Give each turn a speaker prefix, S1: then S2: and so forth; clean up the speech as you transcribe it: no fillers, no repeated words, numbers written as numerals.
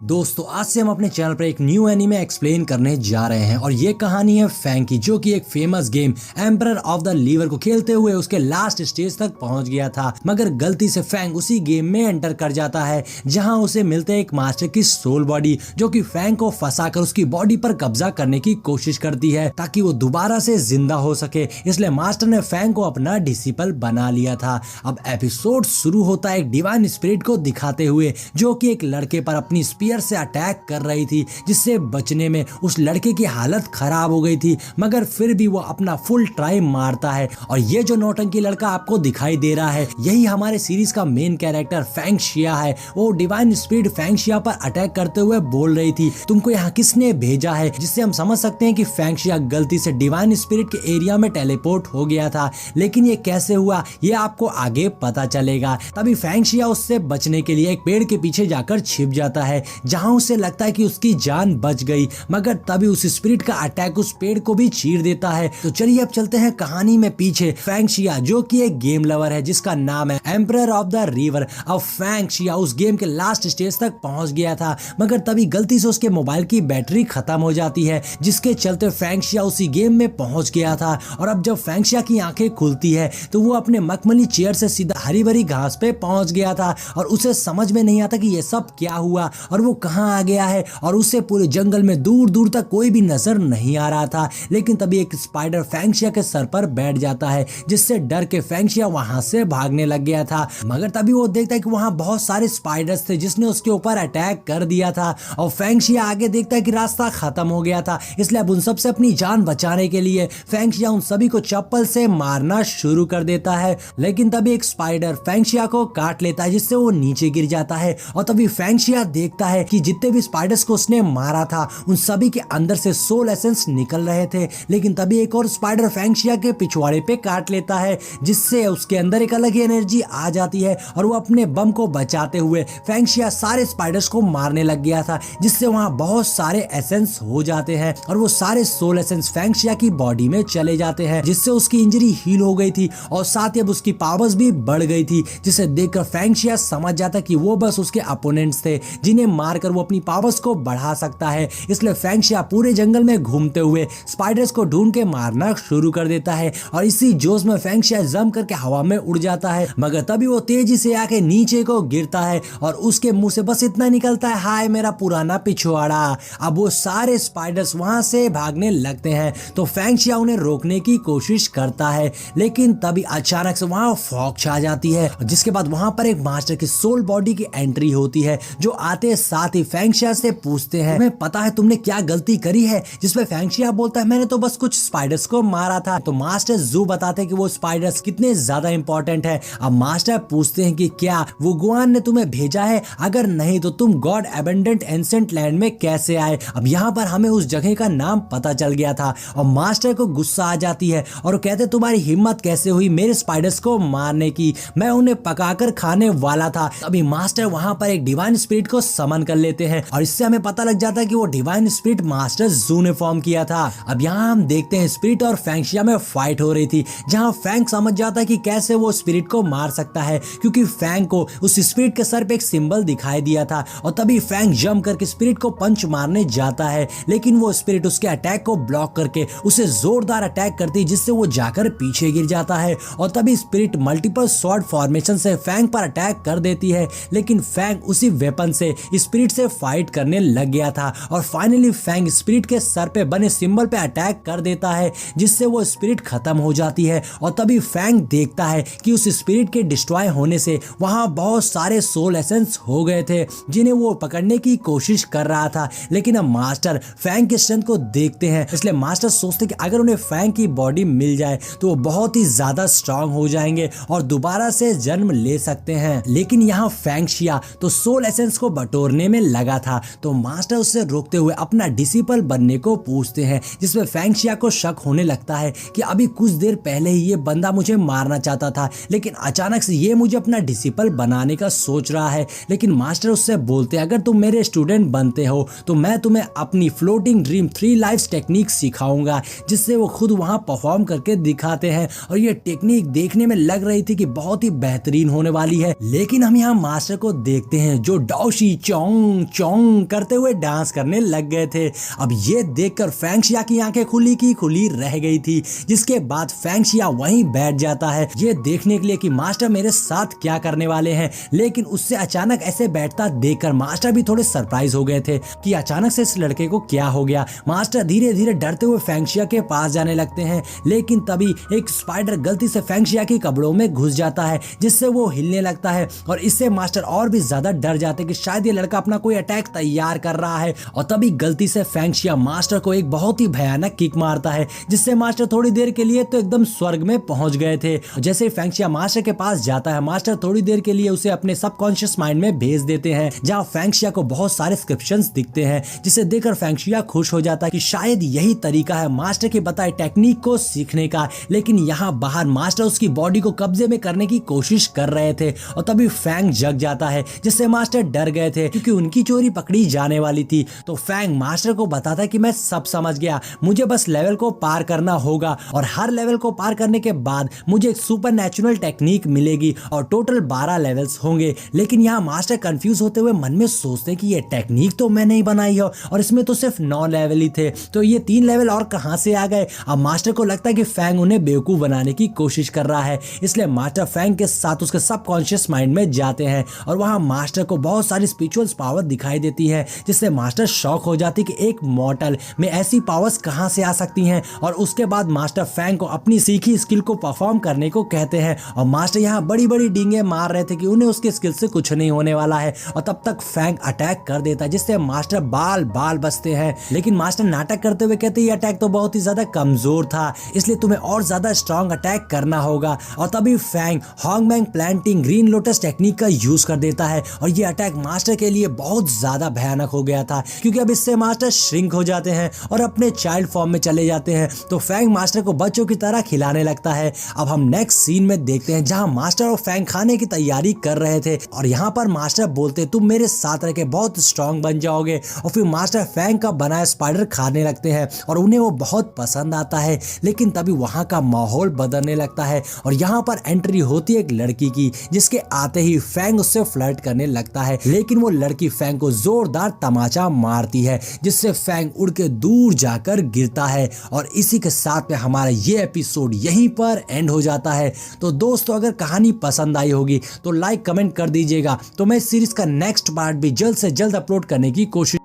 S1: दोस्तों आज से हम अपने चैनल पर एक न्यू एनीमे एक्सप्लेन करने जा रहे हैं और ये कहानी है फैंग की, जो कि एक famous game emperor of the lever को खेलते हुए उसके लास्ट स्टेज तक पहुंच गया था, मगर गलती से फैंग उसी गेम में एंटर कर जाता है जहां उसे मिलते है एक मास्टर की सोल बॉडी, जो कि फैंग को फंसाकर उसकी बॉडी पर कब्जा करने की कोशिश करती है ताकि वो दोबारा से जिंदा हो सके। इसलिए मास्टर ने फैंग को अपना डिसिपल बना लिया था। अब एपिसोड शुरू होता है एक डिवाइन स्पिरिट को दिखाते हुए, जो कि एक लड़के पर अपनी से अटैक कर रही थी, जिससे बचने में उस लड़के की हालत खराब हो गई थी, मगर फिर भी वो अपना फुल ट्राई मारता है। और ये जो नौटंकी लड़का आपको दिखाई दे रहा है, यही हमारे सीरीज का मेन कैरेक्टर फैंग शिया है। वो डिवाइन स्पिरिट फैंग शिया पर अटैक करते हुए बोल रही थी, तुमको यहाँ किसने भेजा है, जिससे हम समझ सकते हैं कि फैंग शिया गलती से डिवाइन स्पिरिट के एरिया में टेलीपोर्ट हो गया था। लेकिन ये कैसे हुआ ये आपको आगे पता चलेगा। तभी फैंग शिया उससे बचने के लिए एक पेड़ के पीछे जाकर छिप जाता है, जहां उसे लगता है कि उसकी जान बच गई, मगर तभी उस स्पिरिट का अटैक उस पेड़ को भी चीर देता है। तो चलिए अब चलते हैं कहानी में पीछे। फैंग शिया जो कि एक गेम लवर है जिसका नाम है एम्परर ऑफ द रिवर। अब फैंग शिया उस गेम के लास्ट स्टेज तक पहुंच गया था, मगर तभी गलती से उसके मोबाइल की बैटरी खत्म हो जाती है, जिसके चलते फैंग शिया उसी गेम में पहुंच गया था। और अब जब फैंग शिया की आंखें खुलती है तो वो अपने मखमली चेयर से सीधा हरी भरी घास पे पहुंच गया था और उसे समझ में नहीं आता कि ये सब क्या हुआ और वो कहां आ गया है। और उसे पूरे जंगल में दूर दूर तक कोई भी नजर नहीं आ रहा था। लेकिन तभी एक स्पाइडर फैंग शिया के सर पर बैठ जाता है, जिससे डर के फैंग शिया वहां से भागने लग गया था। मगर तभी वो देखता है कि वहां बहुत सारे स्पाइडर्स थे जिसने उसके ऊपर अटैक कर दिया था। और फैंग शिया आगे देखता है कि रास्ता खत्म हो गया था, इसलिए अब उन सबसे अपनी जान बचाने के लिए फैंग शिया उन सभी को चप्पल से मारना शुरू कर देता है। लेकिन तभी एक स्पाइडर फैंग शिया को काट लेता है, जिससे वो नीचे गिर जाता है। और तभी फैंग शिया देखता है कि जितने भी स्पाइडर्स को उसने मारा था उन सभी के अंदर से सोल एसेंस निकल रहे थे। लेकिन तभी एक और स्पाइडर फैंग शिया के पिछवाड़े पे काट लेता है, जिससे उसके अंदर एक अलग ही एनर्जी आ जाती है और वो अपने बम को बचाते हुए फैंग शिया सारे स्पाइडर्स को मारने लग गया था, जिससे वहां बहुत सारे एसेंस हो जाते हैं और वो सारे सोल एसेंस फैंग शिया की बॉडी में चले जाते हैं, जिससे उसकी इंजरी हील हो गई थी और साथ ही अब उसकी पावर्स भी बढ़ गई थी, जिसे देखकर फैंग शिया समझ जाता कि वो बस उसके अपोनेंट्स थे जिन्हें मारकर वो अपनी पावर्स को बढ़ा सकता है। इसलिए फैंग शिया पूरे जंगल में घूमते हुए स्पाइडर्स को ढूंढ के मारना शुरू कर देता है और इसी जोश में फैंग शिया जंप करके हवा में उड़ जाता है। मगर तभी वो तेजी से आके नीचे को गिरता है और उसके मुंह से बस इतना निकलता है, हाय मेरा पुराना पिछवाड़ा। अब वो सारे स्पाइडर्स वहां से भागने लगते हैं, तो फैंग शिया उन्हें रोकने की कोशिश करता है। लेकिन तभी अचानक से वहां फॉग छा जाती है, जिसके बाद वहां पर एक मास्टर की सोल बॉडी की एंट्री होती है, जो आते साथ ही फैंग शिया से पूछते हैं, तुम्हें पता है तुमने क्या गलती करी है? जिसपे फैंग शिया बोलता है, मैंने तो बस कुछ स्पाइडर्स को मारा था। तो मास्टर जू बताते हैं कि वो स्पाइडर्स कितने ज्यादा इंपॉर्टेंट है। अब मास्टर पूछते हैं कि क्या वो गुआन ने तुम्हें भेजा है? अगर नहीं तो तुम गॉड एबेंडेंट एंसेंट लैंड में कैसे आए? अब यहाँ पर हमें उस जगह का नाम पता चल गया था और मास्टर को गुस्सा आ जाती है और कहते तुम्हारी हिम्मत कैसे हुई मेरे स्पाइडर्स को मारने की? मैं उन्हें पकाकर खाने वाला था। अभी मास्टर वहां पर एक डिवाइन स्पिरिट को समन कर लेते हैं और इससे हमें पता लग जाता है कि वो डिवाइन स्पिरिट मास्टर जू ने फॉर्म किया था। अब यहाँ हम देखते हैं स्पिरिट और फैंग शिया में फाइट हो रही थी, जहाँ फैंग समझ जाता है कि कैसे वो स्पिरिट को मार सकता है, क्योंकि फैंग को उस स्पिरिट के सर पे एक सिंबल दिखाई दिया था। और तभी फैंग जंप करके स्पिरिट को पंच मारने जाता है, लेकिन वो स्पिरिट उसके अटैक को ब्लॉक करके उसे जोरदार अटैक करती है, जिससे वो जाकर पीछे गिर जाता है। और तभी स्पिरिट मल्टीपल स्वॉर्ड फॉर्मेशन से फैंग पर अटैक कर देती है, लेकिन फैंग उसी वेपन से स्पिरिट से फाइट करने लग गया था और फाइनली फैंग स्पिरिट के सर पे बने सिंबल पे अटैक कर देता है, जिससे वो स्पिरिट खत्म हो जाती है। और तभी फैंग देखता है कि उस स्पिरिट के डिस्ट्रॉय होने से वहां बहुत सारे सोल एसेंस हो गए थे, जिन्हें वो पकड़ने की कोशिश कर रहा था। लेकिन अब मास्टर फैंग के स्ट्रेंथ को देखते हैं, इसलिए मास्टर सोचते कि अगर उन्हें फैंग की बॉडी मिल जाए तो वो बहुत ही ज्यादा स्ट्रांग हो जाएंगे और दोबारा से जन्म ले सकते हैं। लेकिन यहाँ फैंग शिया तो सोल एसेंस को बटोरने में लगा था, तो मास्टर उससे रोकते हुए अपना डिसिपल बनने को पूछते हैं, जिसमें फैंग शिया को शक होने लगता है कि अभी कुछ देर पहले ही ये बंदा मुझे मारना चाहता था, लेकिन अचानक से ये मुझे अपना डिसिपल बनाने का सोच रहा है। लेकिन मास्टर उससे बोलते हैं, अगर तुम मेरे स्टूडेंट बनते हो तो मैं तुम्हें अपनी फ्लोटिंग ड्रीम 3 लाइफ्स टेक्निक सिखाऊंगा, जिससे वो खुद वहां परफॉर्म करके दिखाते हैं। और ये टेक्निक देखने में लग रही थी कि बहुत ही बेहतरीन होने वाली है। लेकिन हम यहाँ मास्टर को देखते हैं जो डाओशी चौंग चोंग चोंग करते हुए डांस करने लग गए थे। अब ये देखकर फेंगशिया की आंखें खुली की खुली रह गई थी, जिसके बाद फेंगशिया वहीं बैठ जाता है ये देखने के लिए कि मास्टर मेरे साथ क्या करने वाले हैं। लेकिन उससे अचानक ऐसे बैठता देखकर मास्टर भी थोड़े सरप्राइज हो गए थे कि अचानक से इस लड़के को क्या हो गया। मास्टर धीरे धीरे डरते हुए फेंगशिया के पास जाने लगते हैं, लेकिन तभी एक स्पाइडर गलती से फेंगशिया के कपड़ों में घुस जाता है, जिससे वो हिलने लगता है और इससे मास्टर और भी ज्यादा डर जाते कि शायद ये लड़का अपना कोई अटैक तैयार कर रहा है। और तभी गलती से फेंगशिया मास्टर को एक बहुत ही भयानक किक मारता है, जिससे मास्टर थोड़ी देर के लिए तो एकदम स्वर्ग में पहुंच गए थे। जैसे ही फेंगशिया मास्टर के पास जाता है, मास्टर थोड़ी देर के लिए उसे अपने सबकॉन्शियस माइंड में भेज देते हैं, जहां फेंगशिया को बहुत सारे स्क्रिप्शंस दिखते हैं, जिसे देखकर फेंगशिया खुश हो जाता है कि शायद यही तरीका है मास्टर के बताए टेक्निक को सीखने का। लेकिन यहाँ बाहर मास्टर उसकी बॉडी को कब्जे में करने की कोशिश कर रहे थे और तभी फैंग जग जाता है, जिससे मास्टर डर गए थे क्योंकि उनकी चोरी पकड़ी जाने वाली थी। तो फैंग मास्टर को बताता है कि मैं सब समझ गया, मुझे बस लेवल को पार करना होगा और हर लेवल को पार करने के बाद मुझे एक सुपर नेचुरल टेक्निक मिलेगी और टोटल 12 लेवल्स होंगे। लेकिन यहाँ मास्टर कंफ्यूज होते हुए मन में सोचते कि ये टेक्निक तो मैंने ही बनाई है और इसमें तो सिर्फ 9 लेवल ही थे, तो ये 3 लेवल और कहां से आ गए। अब मास्टर को लगता है कि फैंग उन्हें बेवकूफ बनाने की कोशिश कर रहा है, इसलिए मास्टर फैंग के साथ उसके सबकॉन्शियस माइंड में जाते हैं और वहां मास्टर को बहुत सारी स्पिरिचुअल पावर दिखाई देती है, जिससे मास्टर शॉक हो जाती कि एक मॉर्टल में ऐसी पावर्स कहां से आ सकती हैं। और उसके बाद मास्टर फैंग को अपनी सीखी स्किल को परफॉर्म करने को कहते हैं और मास्टर यहाँ बड़ी बड़ी डींगे मार रहे थे कि उन्हें उसके स्किल से कुछ नहीं होने वाला है। और तब तक फैंग अटैक कर देता है, जिससे मास्टर बाल बाल बचते हैं। लेकिन मास्टर नाटक करते हुए कहते हैं ये अटैक तो बहुत ही ज्यादा कमजोर था, इसलिए तुम्हें और ज्यादा स्ट्रॉन्ग अटैक करना होगा। और तभी फैंग हॉन्गमैंग प्लांटिंग ग्रीन लोटस टेक्निक का यूज कर देता है और ये अटैक मास्टर के लिए बहुत ज्यादा भयानक हो गया था, क्योंकि अब इससे मास्टर श्रिंक हो जाते हैं और अपने चाइल्ड फॉर्म में चले जाते हैं। तो फैंग मास्टर को बच्चों की तरह खिलाने लगता है। अब हम नेक्स्ट सीन में देखते हैं जहां मास्टर और फैंग खाने की तैयारी कर रहे थे और यहाँ पर मास्टर बोलते तुम मेरे साथ रह के बहुत स्ट्रॉन्ग बन जाओगे। और फिर मास्टर फैंग का बनाया स्पाइडर खाने लगते हैं और उन्हें वो बहुत पसंद आता है। लेकिन तभी वहां का माहौल बदलने लगता है और यहाँ पर एंट्री होती है एक लड़की की, जिसके आते ही फैंग उससे फ्लर्ट करने लगता है। लेकिन वो लड़की फैंग को जोरदार तमाचा मारती है, जिससे फैंग उड़ के दूर जाकर गिरता है। और इसी के साथ में हमारा ये एपिसोड यहीं पर एंड हो जाता है। तो दोस्तों अगर कहानी पसंद आई होगी तो लाइक कमेंट कर दीजिएगा, तो मैं इस सीरीज का नेक्स्ट पार्ट भी जल्द से जल्द अपलोड करने की कोशिश